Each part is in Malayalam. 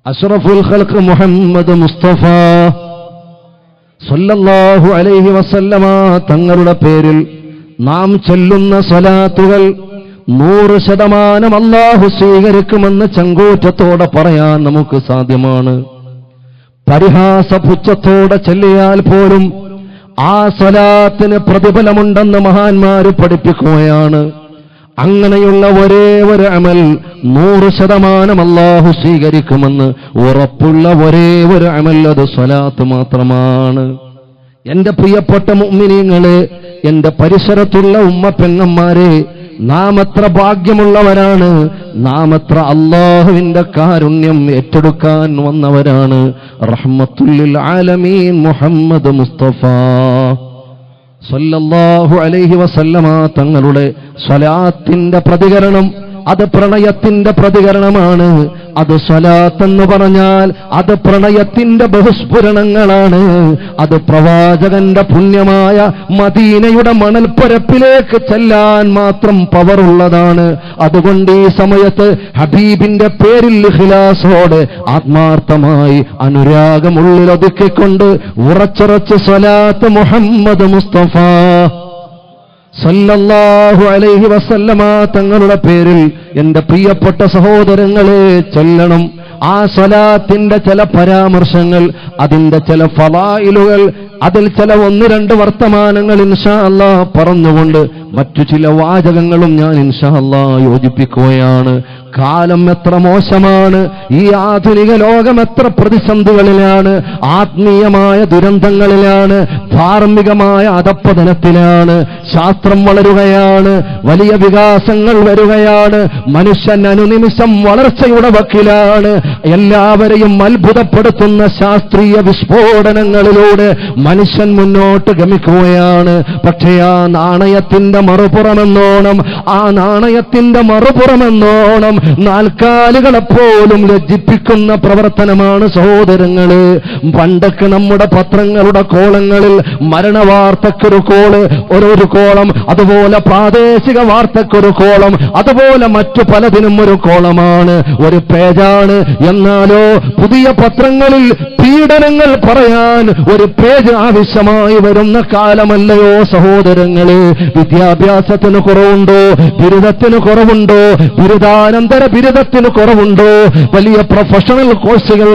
അഷ്റഫുൽ ഖൽഖ് മുഹമ്മദ് മുസ്തഫ സല്ലല്ലാഹു അലൈഹി വസല്ലമ തങ്ങളുടെ പേരിൽ നാം ചൊല്ലുന്ന സ്വലാത്തുകൾ 100% അല്ലാഹു സ്വീകരിക്കുമെന്ന് ചങ്കൂറ്റത്തോടെ പറയാൻ നമുക്ക് സാധ്യമാണ്. പരിഹാസപുച്ഛത്തോടെ ചൊല്ലിയാൽ പോലും ആ സ്വലാത്തിന് പ്രതിഫലമുണ്ടെന്ന് മഹാന്മാര് പഠിപ്പിക്കുകയാണ്. അങ്ങനെയുള്ള ഒരേ ഒരു അമൽ 100% അല്ലാഹു സ്വീകരിക്കുമെന്ന് ഉറപ്പുള്ള ഒരേ ഒരു അമൽ അത് സ്വലാത്ത് മാത്രമാണ്. എന്റെ പ്രിയപ്പെട്ട മുഅ്മിനീങ്ങളെ, എന്റെ പരിസരത്തുള്ള ഉമ്മ പെങ്ങന്മാരെ, നാം എത്ര ഭാഗ്യമുള്ളവരാണ്, നാം എത്ര അല്ലാഹുവിന്റെ കാരുണ്യം ഏറ്റെടുക്കാൻ വന്നവരാണ്. റഹ്മത്തുൽ ലിൽ ആലമീൻ മുഹമ്മദ് മുസ്തഫ സല്ലല്ലാഹു അലൈഹി വസല്ലമ തങ്ങളുടെ സ്വലാത്തിന്റെ പ്രതികരണം അത് പ്രണയത്തിന്റെ പ്രതികരണമാണ്. അത് സ്വലാത്ത് എന്ന് പറഞ്ഞാൽ അത് പ്രണയത്തിന്റെ ബഹുസ്ഫുരണങ്ങളാണ്. അത് പ്രവാചകന്റെ പുണ്യമായ മദീനയുടെ മണൽപ്പരപ്പിലേക്ക് ചെല്ലാൻ മാത്രം പവറുള്ളതാണ്. അതുകൊണ്ട് ഈ സമയത്ത് ഹബീബിന്റെ പേരിൽ ഇഖ്ലാസോടെ ആത്മാർത്ഥമായി അനുരാഗമുള്ളിലൊതുക്കിക്കൊണ്ട് ഉറച്ചുറച്ച് സ്വലാത്ത് മുഹമ്മദ് മുസ്തഫ സല്ലല്ലാഹു അലൈഹി വസല്ലമ തങ്ങളുടെ പേരിൽ എന്റെ പ്രിയപ്പെട്ട സഹോദരങ്ങളെ ചൊല്ലണം. ആ സ്വലാത്തിന്റെ ചില പരാമർശങ്ങൾ, അതിന്റെ ചില ഫളായിലുകൾ, അതിൽ ചില 1-2 വർത്തമാനങ്ങൾ ഇൻഷാ അല്ലാഹ് പറഞ്ഞുകൊണ്ട് മറ്റു ചില വാചകങ്ങളും ഞാൻ ഇൻഷാ അല്ലാഹ് യോജിപ്പിക്കുകയാണ്. കാലം എത്ര മോശമാണ്, ഈ ആധുനിക ലോകം എത്ര പ്രതിസന്ധികളിലാണ്, ആത്മീയമായ ദുരന്തങ്ങളിലാണ്, ധാർമ്മികമായ അധപ്പതനത്തിലാണ്. ശാസ്ത്രം വളരുകയാണ്, വലിയ വികാസങ്ങൾ വരികയാണ്, മനുഷ്യൻ അനുനിമിഷം വളർച്ചയുടെ വക്കിലാണ്. എല്ലാവരെയും അത്ഭുതപ്പെടുത്തുന്ന ശാസ്ത്രീയ വിസ്ഫോടനങ്ങളിലൂടെ മനുഷ്യൻ മുന്നോട്ട് ഗമിക്കുകയാണ്. പക്ഷേ ആ നാണയത്തിന്റെ മറുപുറമെന്നോണം നാൽക്കാലികളെപ്പോലും ലജ്ജിപ്പിക്കുന്ന പ്രവർത്തനമാണ് സഹോദരങ്ങള്. പണ്ടൊക്കെ നമ്മുടെ പത്രങ്ങളുടെ കോളങ്ങളിൽ മരണവാർത്തക്കൊരു കോള്, ഒരു കോളം, അതുപോലെ പ്രാദേശിക വാർത്തക്കൊരു കോളം, അതുപോലെ മറ്റു പലതിനും ഒരു കോളമാണ്, ഒരു പേജാണ്. എന്നാലോ പുതിയ പത്രങ്ങളിൽ പീഡനങ്ങൾ പറയാൻ ഒരു പേജ് ആവശ്യമായി വരുന്ന കാലമല്ലയോ സഹോദരങ്ങളെ? വിദ്യാഭ്യാസത്തിന് കുറവുണ്ടോ? ബിരുദത്തിന് കുറവുണ്ടോ? ബിരുദാനന്തര ബിരുദത്തിന് കുറവുണ്ടോ? വലിയ പ്രൊഫഷണൽ കോഴ്സുകൾ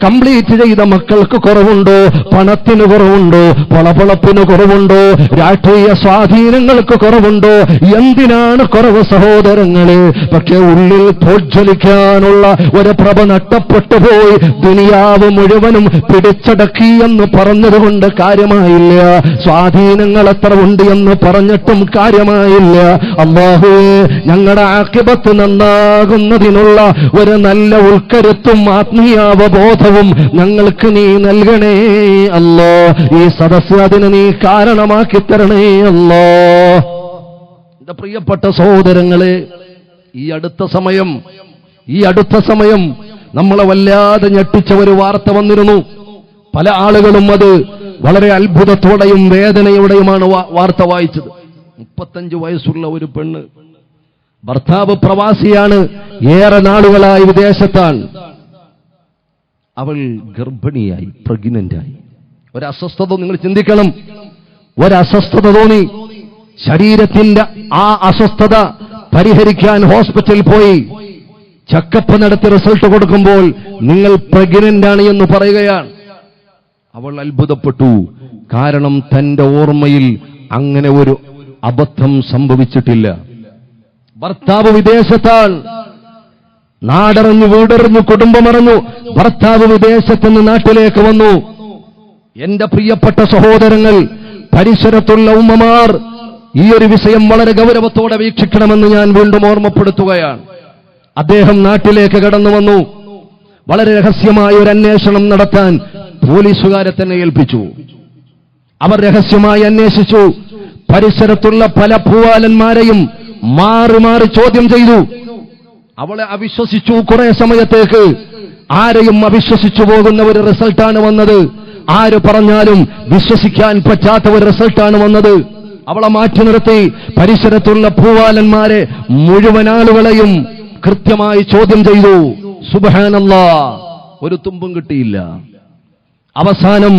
കംപ്ലീറ്റ് ചെയ്ത മക്കൾക്ക് കുറവുണ്ടോ? പണത്തിന് കുറവുണ്ടോ? പളപളപ്പിന് കുറവുണ്ടോ? രാഷ്ട്രീയ സ്വാധീനങ്ങൾക്ക് കുറവുണ്ടോ? എന്തിനാണ് കുറവ് സഹോദരങ്ങളെ? പക്ഷെ ഉള്ളിൽ പ്രോജ്വലിക്കാനുള്ള ഒരു പ്രഭ നഷ്ടപ്പെട്ടു പോയി ദുനിയാവ് മുഴുവനും പിടിച്ചടക്കി എന്ന് പറഞ്ഞതുകൊണ്ട് കാര്യമായില്ല. സ്വാധീനങ്ങൾ എത്ര ഉണ്ട് എന്ന് പറഞ്ഞിട്ടും കാര്യമായില്ല. അല്ലാഹുവേ, ഞങ്ങളുടെ ആഖിബത്ത് നന്നാകുന്നതിനുള്ള ഒരു നല്ല ഉൾക്കരുത്തും ആത്മീയാവബോധവും ഞങ്ങൾക്ക് നീ നൽകണേ അല്ലാ. ഈ സദസ്സ് അതിന് നീ കാരണമാക്കി തരണേ അല്ലാ. എന്റെ പ്രിയപ്പെട്ട സഹോദരങ്ങളെ, ഈ അടുത്ത സമയം നമ്മളെ വല്ലാതെ ഞെട്ടിച്ച ഒരു വാർത്ത വന്നിരുന്നു. പല ആളുകളും അത് വളരെ അത്ഭുതത്തോടെയും വേദനയോടെയുമാണ് വാർത്ത വായിച്ചത്. 35 വയസ്സുള്ള ഒരു പെണ്ണ്, ഭർത്താവ് പ്രവാസിയാണ്, ഏറെ നാളുകളായി വിദേശത്താണ്. അവൾ ഗർഭിണിയായി, പ്രഗ്നന്റായി. ഒരസ്വസ്ഥത, നിങ്ങൾ ചിന്തിക്കണം, ഒരസ്വസ്ഥത തോന്നി. ശരീരത്തിന്റെ ആ അസ്വസ്ഥത പരിഹരിക്കാൻ ഹോസ്പിറ്റലിൽ പോയി ചെക്കപ്പ് നടത്തി റിസൾട്ട് കൊടുക്കുമ്പോൾ നിങ്ങൾ പ്രഗ്നന്റ് ആണ് എന്ന് പറയുകയാണ്. അവൾ അത്ഭുതപ്പെട്ടു. കാരണം തന്റെ ഓർമ്മയിൽ അങ്ങനെ ഒരു അബദ്ധം സംഭവിച്ചിട്ടില്ല. ഭർത്താവ് വിദേശത്താണ്, നാടറിഞ്ഞു, വീടറിഞ്ഞു, കുടുംബമറിഞ്ഞു. ഭർത്താവ് വിദേശത്തുനിന്ന് നാട്ടിലേക്ക് വന്നു. എന്റെ പ്രിയപ്പെട്ട സഹോദരങ്ങൾ, പരിസരത്തുള്ള ഉമ്മമാർ ഈ ഒരു വിഷയം വളരെ ഗൗരവത്തോടെ വീക്ഷിക്കണമെന്ന് ഞാൻ വീണ്ടും ഓർമ്മപ്പെടുത്തുകയാണ്. അദ്ദേഹം നാട്ടിലേക്ക് കടന്നു വന്നു. വളരെ രഹസ്യമായ ഒരു അന്വേഷണം നടത്താൻ പോലീസുകാരെ തന്നെ ഏൽപ്പിച്ചു. അവർ രഹസ്യമായി അന്വേഷിച്ചു. പരിസരത്തുള്ള പല പൂവാലന്മാരെയും മാറി മാറി ചോദ്യം ചെയ്തു. അവളെ അവിശ്വസിച്ചു. കുറെ സമയത്തേക്ക് ആരെയും അവിശ്വസിച്ചു പോകുന്ന ഒരു റിസൾട്ടാണ് വന്നത്. ആര് പറഞ്ഞാലും വിശ്വസിക്കാൻ പറ്റാത്ത ഒരു റിസൾട്ടാണ് വന്നത്. അവളെ മാറ്റി നിർത്തി പരിസരത്തുള്ള പൂവാലന്മാരെ മുഴുവൻ ആളുകളെയും കൃത്യമായി ചോദ്യം ചെയ്തു. സുബ്ഹാനല്ലാഹ്, ഒരു തുമ്പും കിട്ടിയില്ല. അവസാനം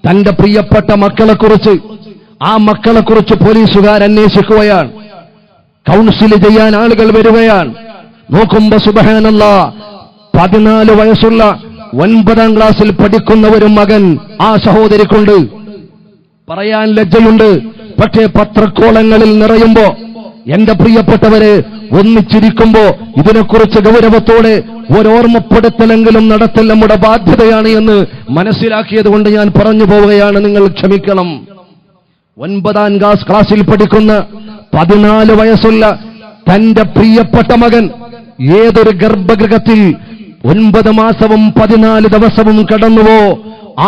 തന്റെ പ്രിയപ്പെട്ട മക്കളെക്കുറിച്ച്, ആ മക്കളെക്കുറിച്ച് പോലീസുകാർ അന്വേഷിക്കുകയാണ്. കൗൺസിൽ ചെയ്യാൻ ആളുകൾ വരികയാണ്. നോക്കുമ്പോ സുബ്ഹാനല്ലാഹ്, 14 വയസ്സുള്ള 9ാം ക്ലാസ്സിൽ പഠിക്കുന്ന ഒരു മകൻ ആ സഹോദരിക്കുണ്ട്. പറയാൻ ലജ്ജയുണ്ട്, പക്ഷേ പത്രക്കോളങ്ങളിൽ നിറയുമ്പോ, എന്റെ പ്രിയപ്പെട്ടവരെ, ഒന്നിച്ചിരിക്കുമ്പോ ഇതിനെക്കുറിച്ച് ഗൗരവത്തോടെ ഒരോർമ്മപ്പെടുത്തലെങ്കിലും നടത്തൽ നമ്മുടെ ബാധ്യതയാണ് എന്ന് മനസ്സിലാക്കിയത് കൊണ്ട് ഞാൻ പറഞ്ഞു പോവുകയാണ്. നിങ്ങൾ ക്ഷമിക്കണം. 9ാം ക്ലാസ്സിൽ പഠിക്കുന്ന 14 വയസ്സുള്ള തന്റെ പ്രിയപ്പെട്ട മകൻ ഏതൊരു ഗർഭഗൃഹത്തിൽ 9 മാസവും 14 ദിവസവും കടന്നുവോ,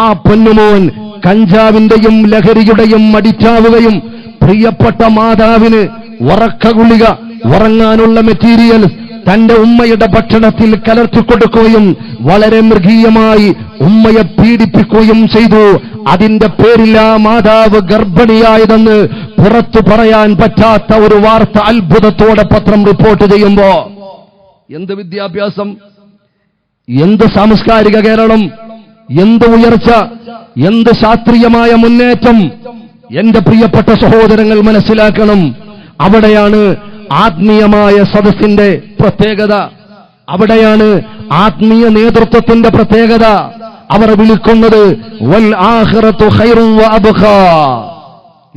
ആ പൊന്നുമോൻ കഞ്ചാവിന്റെയും ലഹരിയുടെയും അടിച്ചാവുകയും പ്രിയപ്പെട്ട മാതാവിന് ഉറക്കഗുളിക, ഉറങ്ങാനുള്ള മെറ്റീരിയൽ തന്റെ ഉമ്മയുടെ ഭക്ഷണത്തിൽ കലർത്തിക്കൊടുക്കുകയും വളരെ മൃഗീയമായി ഉമ്മയെ പീഡിപ്പിക്കുകയും ചെയ്തു. അതിന്റെ പേരിൽ ആ മാതാവ് ഗർഭിണിയായതെന്ന് പുറത്തു പറയാൻ പറ്റാത്ത ഒരു വാർത്ത അത്ഭുതത്തോടെ പത്രം റിപ്പോർട്ട് ചെയ്യുമ്പോ, എന്ത് വിദ്യാഭ്യാസം, എന്ത് സാംസ്കാരിക കേരളം, എന്ത് ഉയർച്ച, എന്ത് ശാസ്ത്രീയമായ മുന്നേറ്റം! എന്റെ പ്രിയപ്പെട്ട സഹോദരങ്ങൾ മനസ്സിലാക്കണം. അവിടെയാണ് ആത്മീയമായ സദസ്സിന്റെ പ്രത്യേകത, അവിടെയാണ് ആത്മീയ നേതൃത്വത്തിന്റെ പ്രത്യേകത. അവർ വിളിക്കുന്നത് വൽ ആഖിറതു ഖൈറുൻ വ അബ്ഖാ.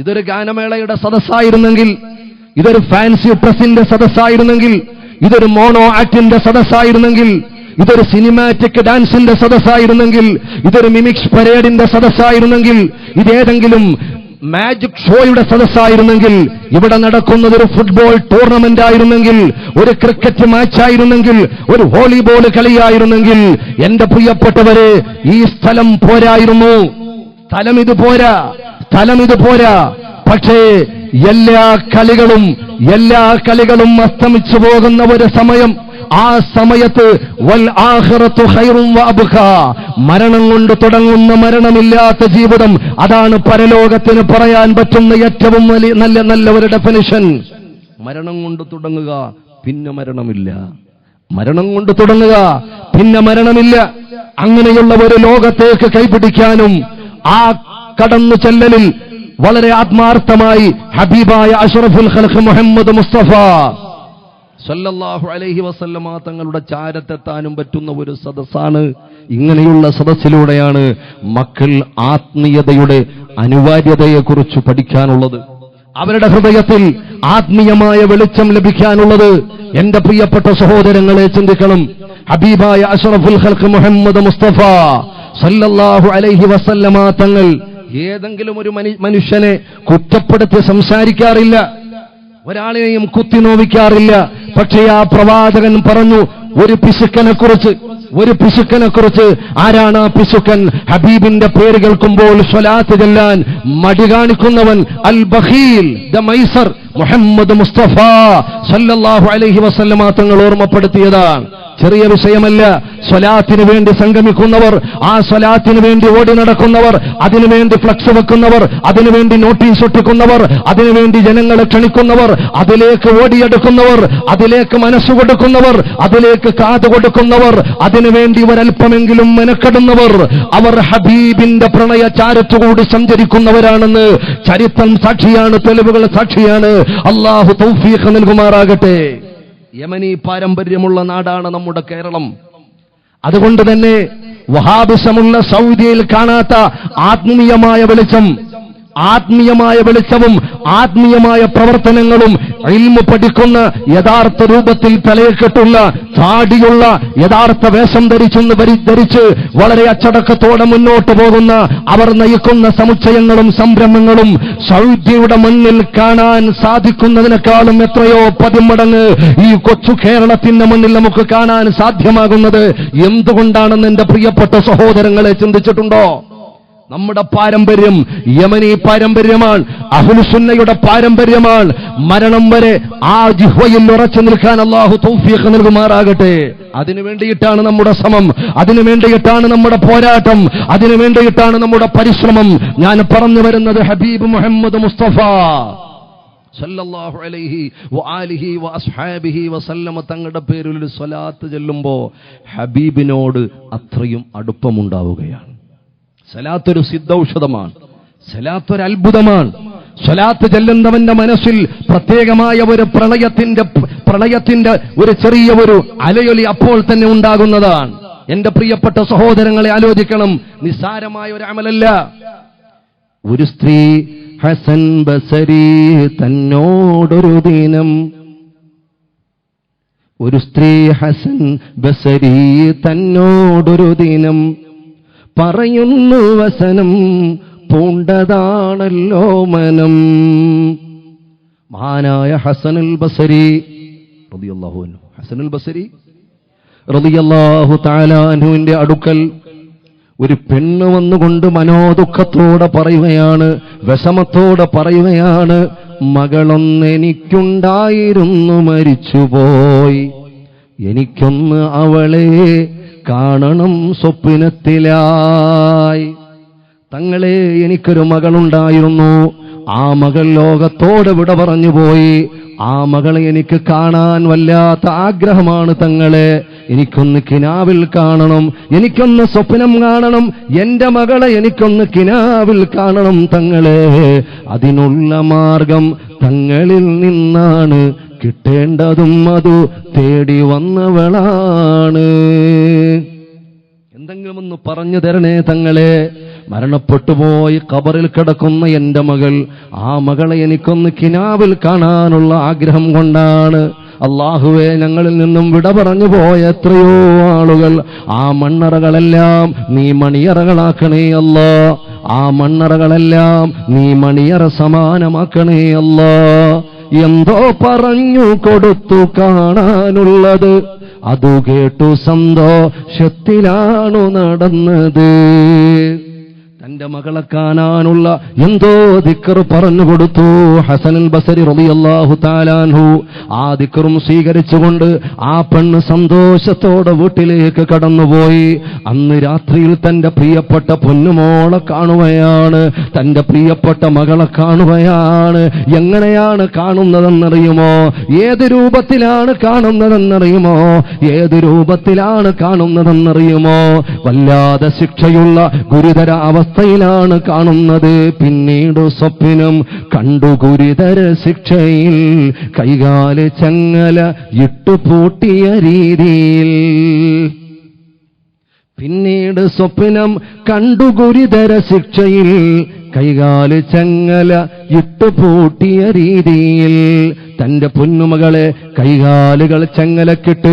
ഇതൊരു ഗാനമേളയുടെ സദസ്സായിരുന്നെങ്കിൽ, ഇതൊരു ഫാൻസി ഡ്രസ്സിന്റെ സദസ്സായിരുന്നെങ്കിൽ, ഇതൊരു മോണോ ആക്ടിന്റെ സദസ്സായിരുന്നെങ്കിൽ, ഇതൊരു സിനിമാറ്റിക് ഡാൻസിന്റെ സദസ്സായിരുന്നെങ്കിൽ, ഇതൊരു മിമിക്സ് പരേഡിന്റെ സദസ്സായിരുന്നെങ്കിൽ, ഇതേതെങ്കിലും മാജിക് ഷോയുടെ സദസ്സായിരുന്നെങ്കിൽ, ഇവിടെ നടക്കുന്നത് ഒരു ഫുട്ബോൾ ടൂർണമെന്റ് ആയിരുന്നെങ്കിൽ, ഒരു ക്രിക്കറ്റ് മാച്ചായിരുന്നെങ്കിൽ, ഒരു വോളിബോൾ കളിയായിരുന്നെങ്കിൽ, എന്റെ പ്രിയപ്പെട്ടവരെ, ഈ സ്ഥലം പോരായിരുന്നു. സ്ഥലം ഇത് പോരാ. പക്ഷേ എല്ലാ കളികളും അസ്തമിച്ചു പോകുന്ന ഒരു സമയം, ആ സമയത്ത് വൽ ആഖിറതു ഖൈറുൻ വ അബ്ഖാ, മരണം കൊണ്ട് തുടങ്ങുന്ന മരണമില്ലാത്ത ജീവിതം, അതാണ് പരലോകത്തിന് പറയാൻ പറ്റുന്ന ഏറ്റവും നല്ല ഒരു ഡെഫിനിഷൻ. മരണം കൊണ്ട് തുടങ്ങുക, പിന്നെ മരണമില്ല. മരണം കൊണ്ട് തുടങ്ങുക, പിന്നെ മരണമില്ല. അങ്ങനെയുള്ള ഒരു ലോകത്തേക്ക് കൈപിടിക്കാനും ആ കടന്നു ചെല്ലലിൽ വളരെ ആത്മാർത്ഥമായി ഹബീബായ അഷ്റഫുൽ ഖൽഖ് മുഹമ്മദ് മുസ്തഫ സല്ലല്ലാഹു അലൈഹി വസല്ലമ തങ്ങളുടെ ചാരത്തെത്താനും പറ്റുന്ന ഒരു സദസ്സാണ്. ഇങ്ങനെയുള്ള സദസ്സിലൂടെയാണ് മക്കൾ ആത്മീയതയുടെ അനിവാര്യതയെക്കുറിച്ച് പഠിക്കാനുള്ളത്, അവരുടെ ഹൃദയത്തിൽ ആത്മീയമായ വെളിച്ചം ലഭിക്കാനുള്ളത്. എന്റെ പ്രിയപ്പെട്ട സഹോദരങ്ങളെ, ചിന്തിക്കണം. ഹബീബായ അഷ്റഫുൽ ഖൽഖ് മുഹമ്മദ് മുസ്തഫ സല്ലല്ലാഹു അലൈഹി വസല്ലമ തങ്ങൾ ഏതെങ്കിലും ഒരു മനുഷ്യനെ കുറ്റപ്പെടുത്തി സംസാരിക്കാറില്ല, ഒരാളെയും കുത്തി നോവിക്കാറില്ല. പക്ഷേ ആ പ്രവാചകൻ പറഞ്ഞു, ഒരു പിശുക്കനെ കുറിച്ച് ആരാണ് ആ പിശുക്കൻ? ഹബീബിന്റെ പേര് കേൾക്കുമ്പോൾ സ്വലാത്ത് ചെല്ലാൻ മടി കാണിക്കുന്നവൻ, അൽ ബഖീൽ ദ മൈസർ മുഹമ്മദ് മുസ്തഫ സല്ലല്ലാഹു അലൈഹി വസല്ലമ തങ്ങൾ ഓർമ്മപ്പെടുത്തിയതാണ്. ചെറിയ വിഷയമല്ല. സ്വലാത്തിന് വേണ്ടി സംഗമിക്കുന്നവർ, ആ സ്വലാത്തിന് വേണ്ടി ഓടി നടക്കുന്നവർ, അതിനുവേണ്ടി ഫ്ലക്സ് വെക്കുന്നവർ, അതിനുവേണ്ടി നോട്ടീസ് ഒട്ടിക്കുന്നവർ, അതിനുവേണ്ടി ജനങ്ങളെ ക്ഷണിക്കുന്നവർ, അതിലേക്ക് ഓടിയെടുക്കുന്നവർ, അതിലേക്ക് മനസ്സ് കൊടുക്കുന്നവർ, അതിലേക്ക് കാത് കൊടുക്കുന്നവർ, അതിനുവേണ്ടി ഒരൽപ്പമെങ്കിലും മെനക്കെടുന്നവർ, അവർ ഹബീബിന്റെ പ്രണയ ചാരത്തുകൂടി സഞ്ചരിക്കുന്നവരാണെന്ന് ചരിത്രം സാക്ഷിയാണ്, തെളിവുകൾ സാക്ഷിയാണ്. അല്ലാഹു തൗഫീഖ് നൽകുമാറാകട്ടെ. യമനി പാരമ്പര്യമുള്ള നാടാണ് നമ്മുടെ കേരളം. അതുകൊണ്ട് തന്നെ വഹാബിസമുള്ള സൗദിയിൽ കാണാത്ത ആത്മീയമായ വെളിച്ചവും ആത്മീയമായ പ്രവർത്തനങ്ങളും ഇൽമു പഠിക്കുന്ന യഥാർത്ഥ രൂപത്തിൽ തലയെക്കെട്ടുള്ള താടിയുള്ള യഥാർത്ഥ വേഷം ധരിച്ച് വളരെ അച്ചടക്കത്തോടെ മുന്നോട്ട് പോകുന്ന അവർ നയിക്കുന്ന സമുച്ചയങ്ങളും സംരംഭങ്ങളും സൗദിയുടെ മണ്ണിൽ കാണാൻ സാധിക്കുന്നതിനേക്കാളും എത്രയോ 10 മടങ്ങ് ഈ കൊച്ചു കേരളത്തിന്റെ മണ്ണിൽ നമുക്ക് കാണാൻ സാധ്യമാകുന്നത് എന്തുകൊണ്ടാണെന്ന് എന്റെ പ്രിയപ്പെട്ട സഹോദരങ്ങളെ ചിന്തിച്ചിട്ടുണ്ടോ? നമ്മുടെ പാരമ്പര്യം യമനി പാരമ്പര്യമാണ്, അഹ്ലുസുന്നയുടെ പാരമ്പര്യമാണ്. മരണം വരെ ആ ജിഹ്വയിൽ ഉറച്ചു നിൽക്കാൻ അല്ലാഹു തൗഫീഖ് നൽകുമാറാകട്ടെ. അതിനുവേണ്ടിയിട്ടാണ് നമ്മുടെ ശ്രമം, അതിനുവേണ്ടിയിട്ടാണ് നമ്മുടെ പോരാട്ടം, അതിനുവേണ്ടിയിട്ടാണ് നമ്മുടെ പരിശ്രമം. ഞാൻ പറഞ്ഞു വരുന്നത് ഹബീബ് മുഹമ്മദ് മുസ്തഫ സല്ലല്ലാഹു അലൈഹി വആലിഹി വഅസ്ഹാബിഹി വസല്ലമ തങ്ങളുടെ പേരിൽ ഒരു സ്വലാത്ത് ചൊല്ലുമ്പോൾ ഹബീബിനോട് അത്രയും അടുപ്പമുണ്ടാവുകയാണ്. സ്വലാത്തൊരു സിദ്ധൌഷധമാണ്, സ്വലാത്തൊരു അത്ഭുതമാണ്. സ്വലാത്ത് ചെല്ലുന്നവന്റെ മനസ്സിൽ പ്രത്യേകമായ ഒരു പ്രളയത്തിന്റെ ഒരു ചെറിയ ഒരു അലയൊലി അപ്പോൾ തന്നെ ഉണ്ടാകുന്നതാണ്. എന്റെ പ്രിയപ്പെട്ട സഹോദരങ്ങളെ ആലോചിക്കണം, നിസ്സാരമായ ഒരു അമലല്ല. ഒരു സ്ത്രീ ഹസൻ ബസരി തന്നോടൊരു ദിനം, ഒരു സ്ത്രീ ഹസൻ ബസരി തന്നോടൊരു ദിനം പറയുന്നു വസനം പൂണ്ടതാണല്ലോ മനം. മഹാനായ ഹസനുൽ ബസരി റളിയല്ലാഹു അൻഹു, ഹസനുൽ ബസരി റളിയല്ലാഹു തആല അൻഹുവിന്റെ അടുക്കൽ ഒരു പെണ്ണ് വന്നുകൊണ്ട് മനോദുഃഖത്തോടെ പറയുകയാണ്, വിഷമത്തോടെ പറയുകയാണ്, മകളൊന്നെനിക്കുണ്ടായിരുന്നു മരിച്ചുപോയി, എനിക്കൊന്ന് അവളെ കാണണം സ്വപ്നത്തിലായി. തങ്ങളെ, എനിക്കൊരു മകളുണ്ടായിരുന്നു, ആ മകൾ ലോകത്തോട് വിട പറഞ്ഞുപോയി. ആ മകളെ എനിക്ക് കാണാൻ വല്ലാത്ത ആഗ്രഹമാണ് തങ്ങളെ. എനിക്കൊന്ന് കിനാവിൽ കാണണം, എനിക്കൊന്ന് സ്വപ്നം കാണണം, എന്റെ മകളെ എനിക്കൊന്ന് കിനാവിൽ കാണണം തങ്ങളെ. അതിനുള്ള മാർഗം തങ്ങളിൽ നിന്നാണ് കിട്ടേണ്ടതും അതു തേടി വന്നവളാണ്. എന്തെങ്കിലും ഒന്ന് പറഞ്ഞു തരണേ തങ്ങളെ. മരണപ്പെട്ടുപോയി ഖബറിൽ കിടക്കുന്ന എന്റെ മകൾ, ആ മകളെ എനിക്കൊന്ന് കിനാവിൽ കാണാനുള്ള ആഗ്രഹം കൊണ്ടാണ്. അല്ലാഹുവേ, ഞങ്ങളിൽ നിന്നും വിട പറഞ്ഞു പോയ എത്രയോ ആളുകൾ, ആ മണ്ണറകളെല്ലാം നീ മണിയറകളാക്കണേ അല്ലാ. ആ മണ്ണറകളെല്ലാം നീ മണിയറ സമാനമാക്കണേ അല്ലാ. എന്തോ പറഞ്ഞു കൊടുത്തു കാണാനുള്ളത്, അതു കേട്ടു സന്തോഷത്തിലാണു നടന്നത്. തന്റെ മകളെ കാണാനുള്ള എന്തോ ദിക്ർ പറഞ്ഞു കൊടുത്തു ഹസനുൽ ബസരി റളിയല്ലാഹു തആല അൻഹു. ആ ദിക്റും സ്വീകരിച്ചുകൊണ്ട് ആ പെണ്ണ് സന്തോഷത്തോടെ വീട്ടിലേക്ക് കടന്നുപോയി. അന്ന് രാത്രിയിൽ തന്റെ പ്രിയപ്പെട്ട പൊന്നുമോളെ കാണുകയാണ്, തന്റെ പ്രിയപ്പെട്ട മകളെ കാണുകയാണ്. എങ്ങനെയാണ് കാണുന്നതെന്നറിയുമോ? ഏത് രൂപത്തിലാണ് കാണുന്നതെന്നറിയുമോ? ഏത് രൂപത്തിലാണ് കാണുന്നതെന്നറിയുമോ? വല്ലാതെ ശിക്ഷയുള്ള ഗുരുതര അവസ്ഥയിലാണ് കാണുന്നത്. പിന്നീട് സ്വപ്നം കണ്ടു ഗുരുതര ശിക്ഷയിൽ, കൈകാല് ചങ്ങല ഇട്ടുപൂട്ടിയ രീതിയിൽ. പിന്നീട് സ്വപ്നം കണ്ടു ഗുരുതര ശിക്ഷയിൽ, കൈകാല് ചങ്ങല ഇട്ടുപൂട്ടിയ രീതിയിൽ. തന്റെ പൊന്നുമകളെ കൈകാലുകൾ ചെങ്ങലക്കിട്ട